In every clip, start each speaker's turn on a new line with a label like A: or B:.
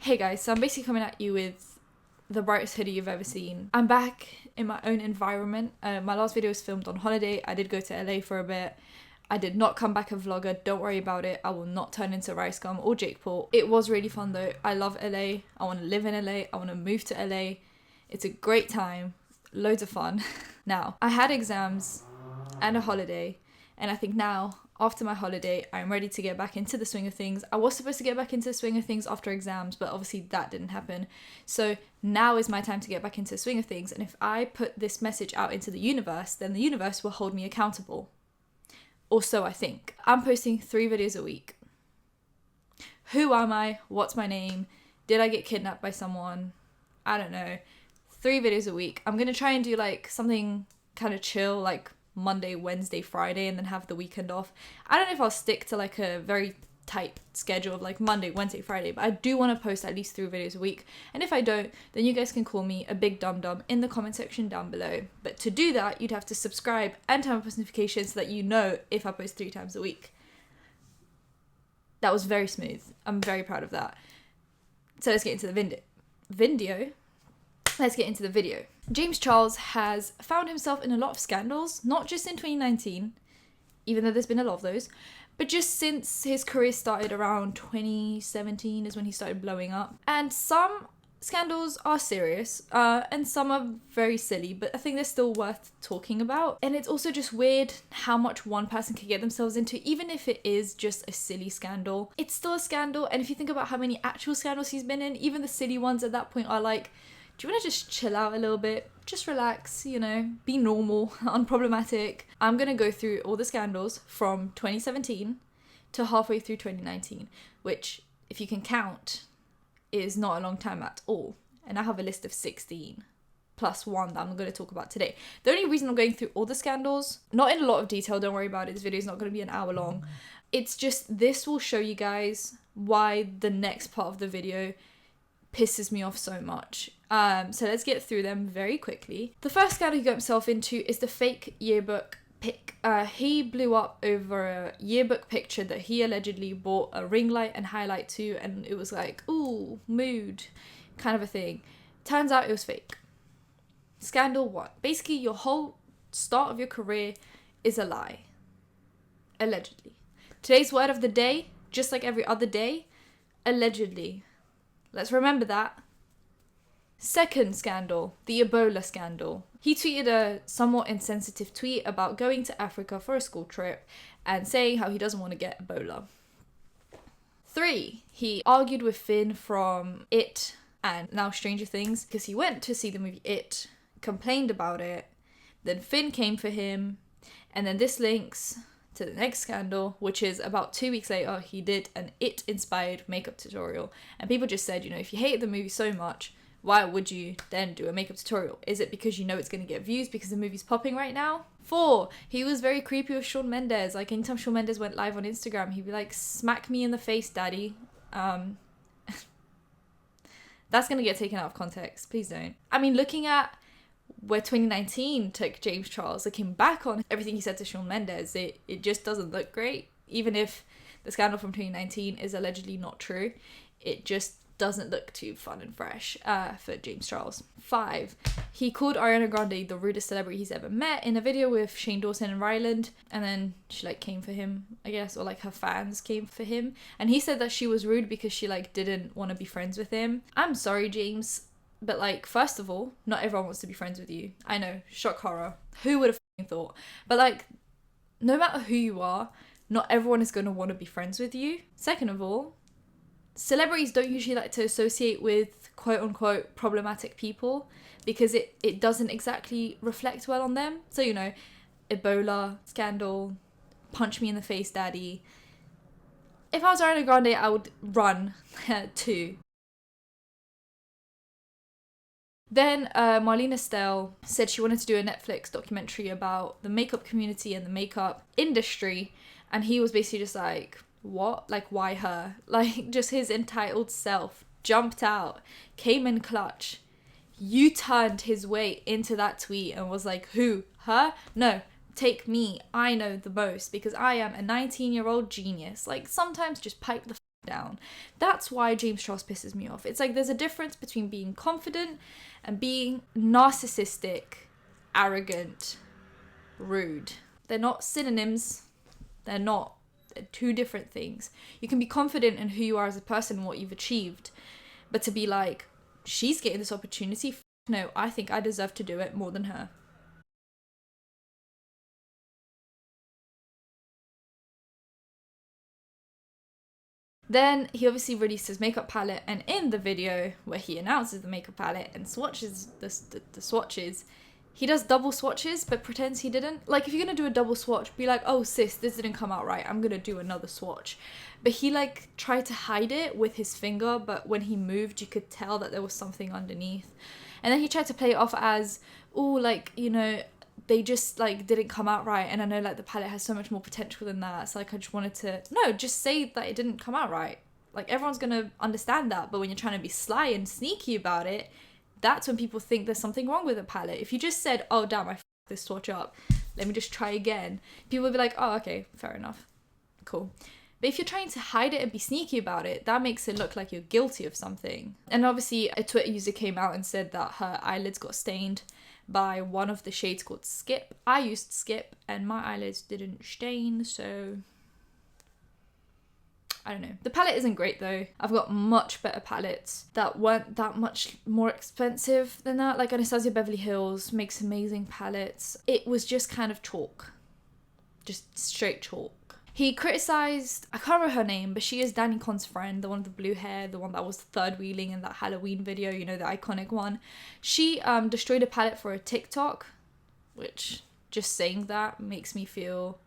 A: Hey guys, so I'm basically coming at you with the brightest hoodie you've ever seen. I'm back in my own environment. My last video was filmed on holiday. I did go to LA for a bit. I did not come back a vlogger, don't worry about it. I will not turn into Rice Gum or Jake Paul. It was really fun though. I love LA. I want to live in LA. I want to move to LA. It's a great time. Loads of fun. Now, I had exams and a holiday, and I think now, after my holiday, I'm ready to get back into the swing of things. I was supposed to get back into the swing of things after exams, but obviously that didn't happen. So now is my time to get back into the swing of things. And if I put this message out into the universe, then the universe will hold me accountable. Or so I think. I'm posting 3 videos a week. Who am I? What's my name? Did I get kidnapped by someone? I don't know. 3 videos a week. I'm going to try and do like something kind of chill, like Monday, Wednesday, Friday, and then have the weekend off. I don't know if I'll stick to like a very tight schedule of like Monday, Wednesday, Friday, but I do want to post at least 3 videos a week. And if I don't, then you guys can call me a big dum-dum in the comment section down below. But to do that, you'd have to subscribe and turn on post notifications so that you know if I post 3 times a week. That was very smooth. I'm very proud of that. So let's get into the video. Let's get into the video. James Charles has found himself in a lot of scandals, not just in 2019, even though there's been a lot of those, but just since his career started around 2017 is when he started blowing up. And some scandals are serious, and some are very silly, but I think they're still worth talking about. And it's also just weird how much one person can get themselves into, even if it is just a silly scandal. It's still a scandal, and if you think about how many actual scandals he's been in, even the silly ones at that point are like, do you want to just chill out a little bit? Just relax, you know, be normal, unproblematic. I'm going to go through all the scandals from 2017 to halfway through 2019, which, if you can count, is not a long time at all. And I have a list of 16 plus one that I'm going to talk about today. The only reason I'm going through all the scandals, not in a lot of detail, don't worry about it, this video is not going to be an hour long. It's just, this will show you guys why the next part of the video pisses me off so much. So let's get through them very quickly. The first scandal he got himself into is the fake yearbook pic. He blew up over a yearbook picture that he allegedly bought a ring light and highlight to, and it was like, ooh, mood kind of a thing. Turns out it was fake. Scandal 1. Basically, your whole start of your career is a lie. Allegedly. Today's word of the day, just like every other day, allegedly. Let's remember that. Second scandal, the Ebola scandal. He tweeted a somewhat insensitive tweet about going to Africa for a school trip and saying how he doesn't want to get Ebola. 3, he argued with Finn from It and now Stranger Things because he went to see the movie It, complained about it, then Finn came for him, and then this links to the next scandal, which is about 2 weeks later, he did an It-inspired makeup tutorial. And people just said, you know, if you hated the movie so much, why would you then do a makeup tutorial? Is it because you know it's going to get views because the movie's popping right now? 4, he was very creepy with Shawn Mendes. Like, anytime Shawn Mendes went live on Instagram, he'd be like, smack me in the face, daddy. That's going to get taken out of context. Please don't. I mean, looking at where 2019 took James Charles, looking back on everything he said to Shawn Mendes, it just doesn't look great. Even if the scandal from 2019 is allegedly not true, it just doesn't look too fun and fresh for James Charles. 5, he called Ariana Grande the rudest celebrity he's ever met in a video with Shane Dawson and Ryland, and then she like came for him, I guess, or like her fans came for him, and he said that she was rude because she like didn't want to be friends with him. I'm sorry, James, but like, first of all, not everyone wants to be friends with you. I know, shock horror. Who would have thought? But like, no matter who you are, not everyone is going to want to be friends with you. Second of all, celebrities don't usually like to associate with quote-unquote problematic people because it doesn't exactly reflect well on them. So, you know, Ebola scandal, punch me in the face, daddy. If I was Ariana Grande, I would run too. Then Marlene Estelle said she wanted to do a Netflix documentary about the makeup community and the makeup industry, and he was basically just like, what? Like, why her? Like, just his entitled self jumped out, came in clutch, U-turned his way into that tweet and was like, who? Her? No, take me. I know the most because I am a 19-year-old genius. Like, sometimes just pipe the down. That's why James Charles pisses me off. It's like there's a difference between being confident and being narcissistic, arrogant, rude. They're not synonyms. They're not. They're two different things. You can be confident in who you are as a person and what you've achieved, but to be like, she's getting this opportunity, no, I think I deserve to do it more than her. Then he obviously released his makeup palette, and in the video where he announces the makeup palette and swatches the swatches, he does double swatches but pretends he didn't. Like, if you're gonna do a double swatch, be like, oh sis, this didn't come out right, I'm gonna do another swatch. But he like tried to hide it with his finger, but when he moved you could tell that there was something underneath. And then he tried to play it off as, oh, like, you know, they just like didn't come out right, and I know like the palette has so much more potential than that, so like I just wanted to, no, just say that it didn't come out right. Like, everyone's gonna understand that. But when you're trying to be sly and sneaky about it, that's when people think there's something wrong with the palette. If you just said, oh damn, I f***ed this swatch up, let me just try again, people will be like, oh okay, fair enough, cool. But if you're trying to hide it and be sneaky about it, that makes it look like you're guilty of something. And obviously a Twitter user came out and said that her eyelids got stained by one of the shades called Skip. I used Skip and my eyelids didn't stain, so I don't know. The palette isn't great though. I've got much better palettes that weren't that much more expensive than that. Like, Anastasia Beverly Hills makes amazing palettes. It was just kind of chalk. Just straight chalk. He criticised, I can't remember her name, but she is Danny Con's friend, the one with the blue hair, the one that was third wheeling in that Halloween video, you know, the iconic one. She destroyed a palette for a TikTok, which, just saying that makes me feel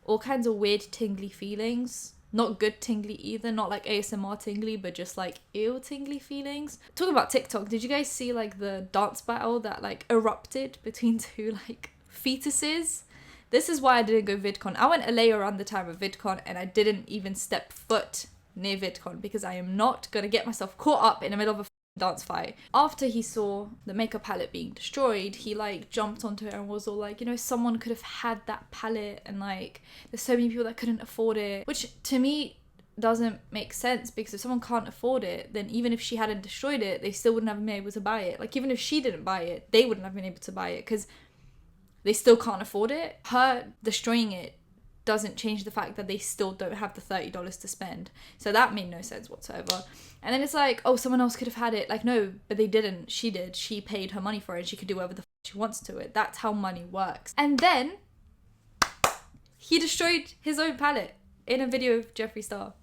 A: all kinds of weird tingly feelings. Not good tingly either, not like ASMR tingly, but just like ew tingly feelings. Talking about TikTok, did you guys see like the dance battle that like erupted between two like fetuses? This is why I didn't go VidCon. I went LA around the time of VidCon and I didn't even step foot near VidCon because I am not going to get myself caught up in the middle of a dance fight. After he saw the makeup palette being destroyed, he like jumped onto it and was all like, you know, someone could have had that palette and like there's so many people that couldn't afford it. Which to me doesn't make sense, because if someone can't afford it, then even if she hadn't destroyed it, they still wouldn't have been able to buy it. Like, even if she didn't buy it, they wouldn't have been able to buy it because they still can't afford it. Her destroying it doesn't change the fact that they still don't have the $30 to spend. So that made no sense whatsoever. And then it's like, oh, someone else could have had it. Like, no, but they didn't. She did. She paid her money for it and she could do whatever the she wants to it. That's how money works. And then he destroyed his own palette in a video of Jeffree Star.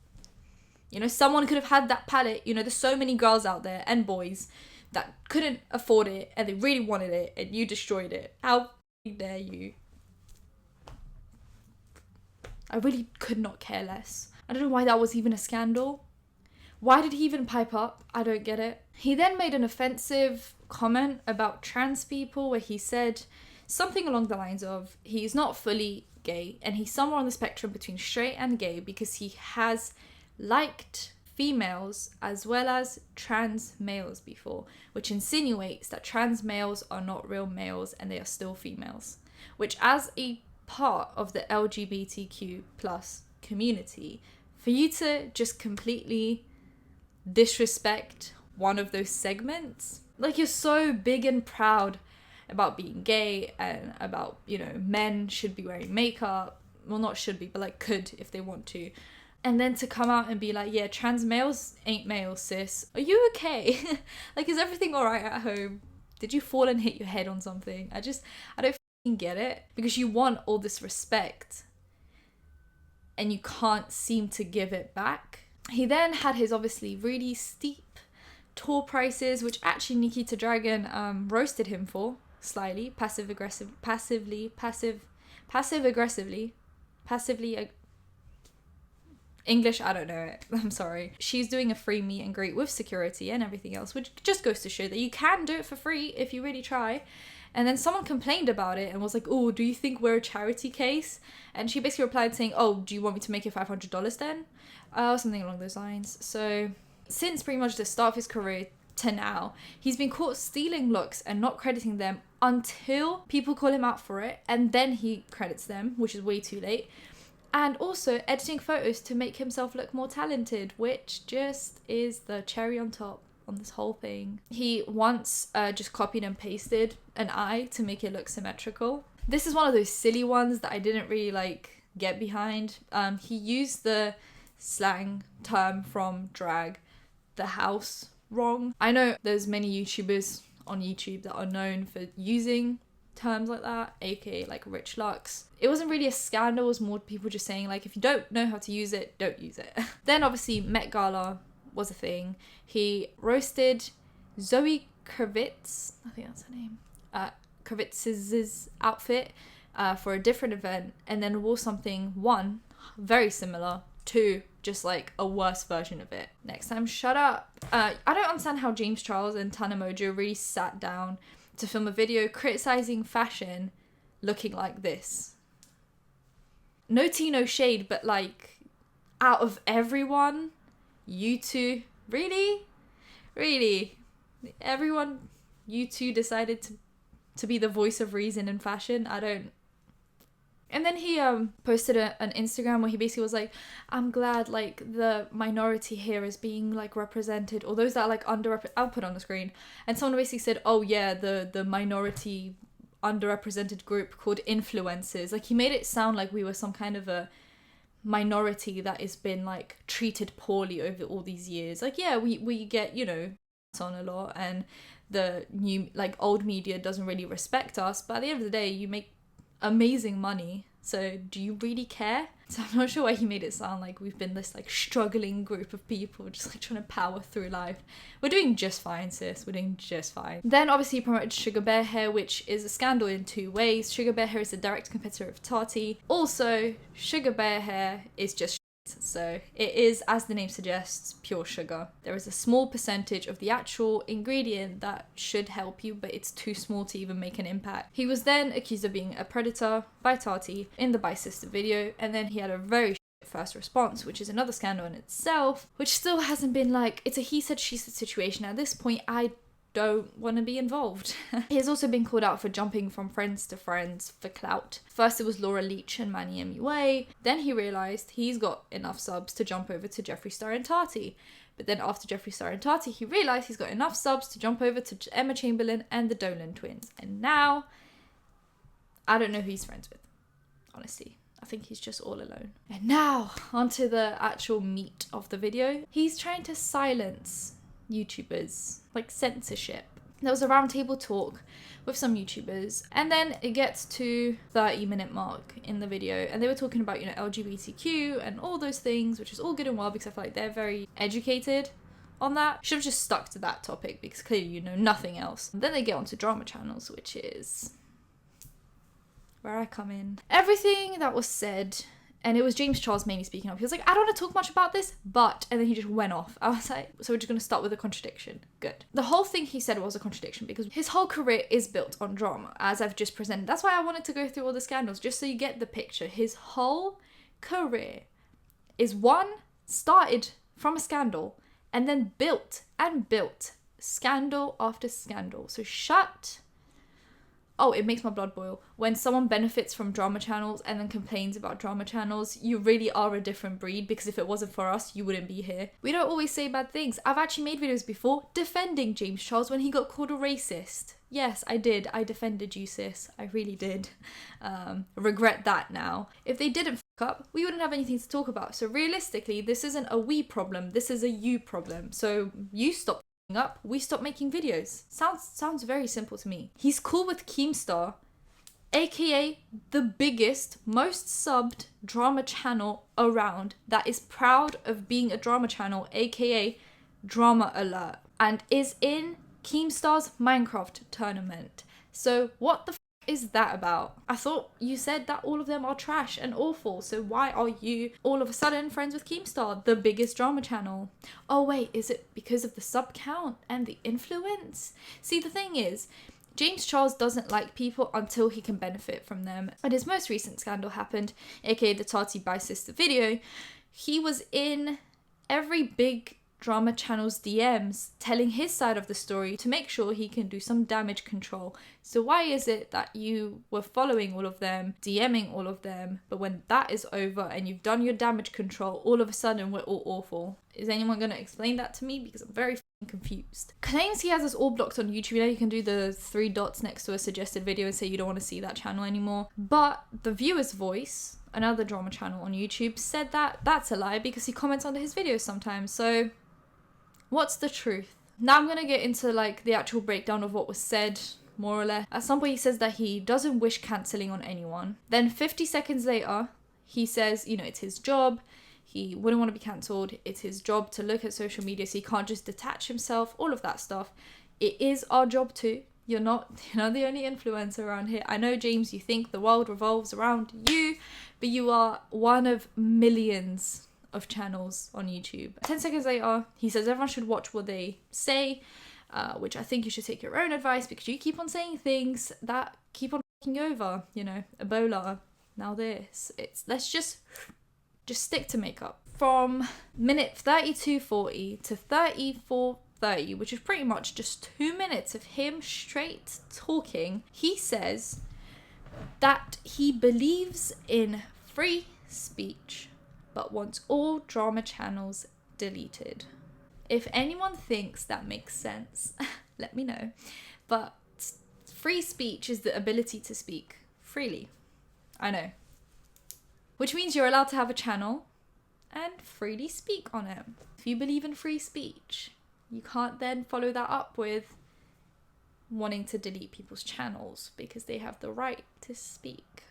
A: You know, someone could have had that palette. You know, there's so many girls out there and boys that couldn't afford it and they really wanted it and you destroyed it. How dare you? I really could not care less. I don't know why that was even a scandal. Why did he even pipe up? I don't get it. He then made an offensive comment about trans people where he said something along the lines of he's not fully gay and he's somewhere on the spectrum between straight and gay because he has liked females as well as trans males before, which insinuates that trans males are not real males and they are still females, which, as a part of the LGBTQ plus community, for you to just completely disrespect one of those segments, like, you're so big and proud about being gay and about, you know, men should be wearing makeup, well, not should be, but like could if they want to. And then to come out and be like, yeah, trans males ain't males, sis. Are you okay? Like, is everything all right at home? Did you fall and hit your head on something? I don't fucking get it. Because you want all this respect and you can't seem to give it back. He then had his obviously really steep tour prices, which actually Nikita Dragon roasted him for slightly, passively. English, I don't know it. I'm sorry. She's doing a free meet and greet with security and everything else, which just goes to show that you can do it for free if you really try. And then someone complained about it and was like, oh, do you think we're a charity case? And she basically replied saying, oh, do you want me to make it $500 then? Something along those lines. So since pretty much the start of his career to now, he's been caught stealing looks and not crediting them until people call him out for it. And then he credits them, which is way too late. and also editing photos to make himself look more talented, which just is the cherry on top on this whole thing. He once just copied and pasted an eye to make it look symmetrical. This is one of those silly ones that I didn't really like get behind. He used the slang term from drag, the house, wrong. I know there's many YouTubers on YouTube that are known for using terms like that, aka like Rich Lux. It wasn't really a scandal, it was more people just saying like, if you don't know how to use it, don't use it. Then obviously Met Gala was a thing. He roasted Zoe Kravitz, I think that's her name, Kravitz's outfit for a different event, and then wore something, one, very similar, two, just like a worse version of it. Next time, shut up. I don't understand how James Charles and Tana Mongeau really sat down to film a video criticizing fashion looking like this. No tea, no shade, but like, out of everyone, you two, really? Everyone, you two decided to be the voice of reason in fashion? I don't. And then he posted an Instagram where he basically was like, I'm glad like the minority here is being like represented, or those that are like underrepresented. I'll put it on the screen. And someone basically said, oh yeah, the minority underrepresented group called influencers. Like he made it sound like we were some kind of a minority that has been like treated poorly over all these years. Like, yeah, we get, you know, on a lot, and the new like old media doesn't really respect us, but at the end of the day you make amazing money, so do you really care? So I'm not sure why he made it sound like we've been this like struggling group of people just like trying to power through life. We're doing just fine, sis. We're doing just fine. Then obviously he promoted Sugar Bear Hair, which is a scandal in two ways. Sugar Bear Hair is a direct competitor of Tati. Also, Sugar Bear Hair is just so it is, as the name suggests, pure sugar. There is a small percentage of the actual ingredient that should help you, but it's too small to even make an impact. He was then accused of being a predator by Tati in the By Sister video, and then he had a very first response, which is another scandal in itself, which still hasn't been like, it's a he said she said situation. At this point, I don't want to be involved. He has also been called out for jumping from friends to friends for clout. First it was Laura Leach and Manny MUA, then he realised he's got enough subs to jump over to Jeffree Star and Tati. But then after Jeffree Star and Tati, he realised he's got enough subs to jump over to Emma Chamberlain and the Dolan twins. And now, I don't know who he's friends with, honestly. I think he's just all alone. And now, onto the actual meat of the video. He's trying to silence YouTubers, like censorship. There was a roundtable talk with some YouTubers, and then it gets to 30-minute mark in the video, and they were talking about, you know, LGBTQ and all those things, which is all good and well because I feel like they're very educated on that. Should have just stuck to that topic because clearly you know nothing else. And then they get onto drama channels, which is where I come in. Everything that was said, and it was James Charles mainly speaking up. He was like, I don't want to talk much about this, but... And then he just went off. I was like, so we're just going to start with a contradiction. Good. The whole thing he said was a contradiction because his whole career is built on drama, as I've just presented. That's why I wanted to go through all the scandals, just so you get the picture. His whole career is started from a scandal, and then built scandal after scandal. So it makes my blood boil. When someone benefits from drama channels and then complains about drama channels, you really are a different breed, because if it wasn't for us, you wouldn't be here. We don't always say bad things. I've actually made videos before defending James Charles when he got called a racist. Yes, I did. I defended you, sis. I really did. Regret that now. If they didn't fuck up, we wouldn't have anything to talk about. So realistically, this isn't a we problem. This is a you problem. So you stop up, we stop making videos. Sounds very simple to me. He's cool with Keemstar, aka the biggest, most subbed drama channel around, that is proud of being a drama channel, aka Drama Alert, and is in Keemstar's Minecraft tournament. So what the f is that about? I thought you said that all of them are trash and awful, so why are you all of a sudden friends with Keemstar, the biggest drama channel? Oh wait, is it because of the sub count and the influence? See, the thing is, James Charles doesn't like people until he can benefit from them. When his most recent scandal happened, aka the Tati By Sister video, he was in every big Drama Channel's DMs telling his side of the story to make sure he can do some damage control. So why is it that you were following all of them, DMing all of them, but when that is over and you've done your damage control, all of a sudden we're all awful? Is anyone going to explain that to me? Because I'm very confused. Claims he has us all blocked on YouTube. You know, you can do the 3 dots next to a suggested video and say you don't want to see that channel anymore. But The Viewer's Voice, another drama channel on YouTube, said that that's a lie because he comments under his videos sometimes. So what's the truth? Now I'm going to get into like the actual breakdown of what was said, more or less. At some point he says that he doesn't wish cancelling on anyone. Then 50 seconds later, he says, you know, it's his job. He wouldn't want to be cancelled. It's his job to look at social media, so he can't just detach himself, all of that stuff. It is our job too. You're not the only influencer around here. I know, James, you think the world revolves around you, but you are one of millions of channels on YouTube. 10 seconds later, he says everyone should watch what they say, which I think you should take your own advice because you keep on saying things that keep on taking over. You know, Ebola, now this. Let's just stick to makeup. From minute 32:40 to 34:30, which is pretty much just 2 minutes of him straight talking, he says that he believes in free speech but wants all drama channels deleted. If anyone thinks that makes sense, let me know. But free speech is the ability to speak freely. I know. Which means you're allowed to have a channel and freely speak on it. If you believe in free speech, you can't then follow that up with wanting to delete people's channels because they have the right to speak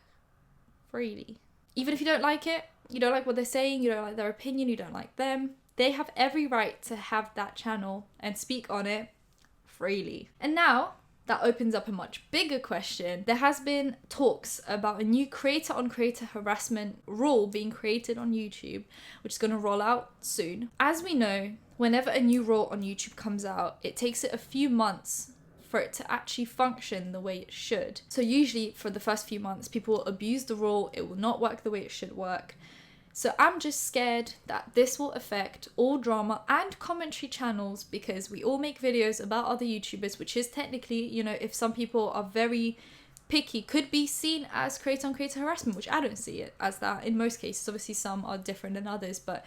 A: freely. Even if you don't like it, you don't like what they're saying, you don't like their opinion, you don't like them, they have every right to have that channel and speak on it freely. And now, that opens up a much bigger question. There has been talks about a new creator-on-creator harassment rule being created on YouTube, which is going to roll out soon. As we know, whenever a new rule on YouTube comes out, it takes it a few months for it to actually function the way it should. So usually for the first few months, people will abuse the rule, it will not work the way it should work. So I'm just scared that this will affect all drama and commentary channels because we all make videos about other YouTubers, which is technically, you know, if some people are very picky, could be seen as creator-on-creator harassment, which I don't see it as that in most cases. Obviously, some are different than others, but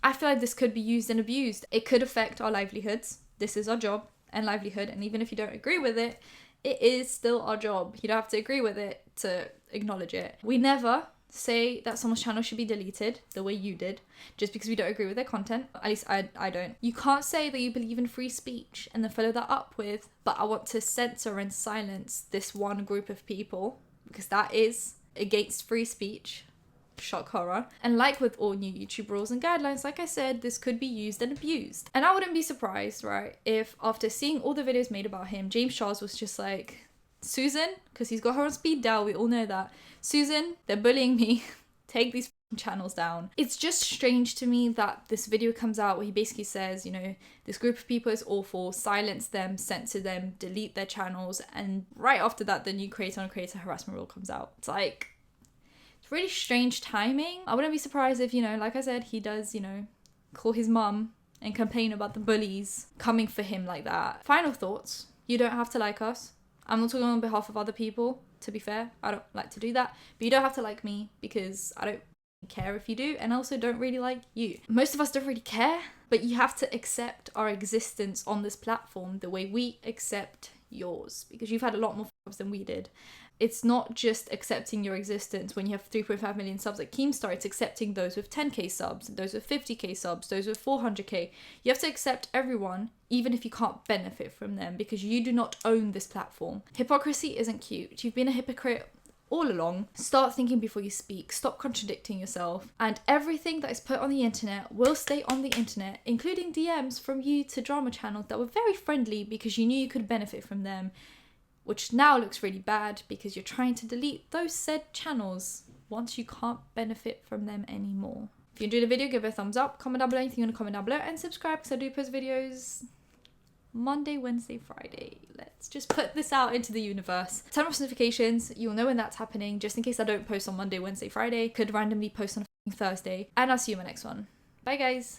A: I feel like this could be used and abused. It could affect our livelihoods. This is our job and livelihood, and even if you don't agree with it, it is still our job. You don't have to agree with it to acknowledge it. We never say that someone's channel should be deleted the way you did just because we don't agree with their content. At least I don't. You can't say that you believe in free speech and then follow that up with, but I want to censor and silence this one group of people because that is against free speech. Shock horror. And like with all new YouTube rules and guidelines, like I said, this could be used and abused. And I wouldn't be surprised, right, if after seeing all the videos made about him, James Charles was just like, Susan, because he's got her on speed dial, we all know that. Susan, they're bullying me. Take these channels down. It's just strange to me that this video comes out where he basically says, you know, this group of people is awful, silence them, censor them, delete their channels, and right after that, the new creator-on-creator harassment rule comes out. It's like, it's really strange timing. I wouldn't be surprised if, you know, like I said, he does, you know, call his mum and complain about the bullies coming for him like that. Final thoughts. You don't have to like us. I'm not talking on behalf of other people, to be fair. I don't like to do that. But you don't have to like me because I don't care if you do, and I also don't really like you. Most of us don't really care, but you have to accept our existence on this platform the way we accept yours, because you've had a lot more f***ups than we did. It's not just accepting your existence when you have 3.5 million subs like Keemstar, it's accepting those with 10k subs, those with 50k subs, those with 400k. You have to accept everyone, even if you can't benefit from them, because you do not own this platform. Hypocrisy isn't cute. You've been a hypocrite all along. Start thinking before you speak. Stop contradicting yourself. And everything that is put on the internet will stay on the internet, including DMs from you to drama channels that were very friendly because you knew you could benefit from them, which now looks really bad because you're trying to delete those said channels once you can't benefit from them anymore. If you enjoyed the video, give it a thumbs up, comment down below anything you want to comment down below, and subscribe because I do post videos Monday, Wednesday, Friday. Let's just put this out into the universe. Turn off notifications, you'll know when that's happening, just in case I don't post on Monday, Wednesday, Friday. Could randomly post on a Thursday. And I'll see you in my next one. Bye guys.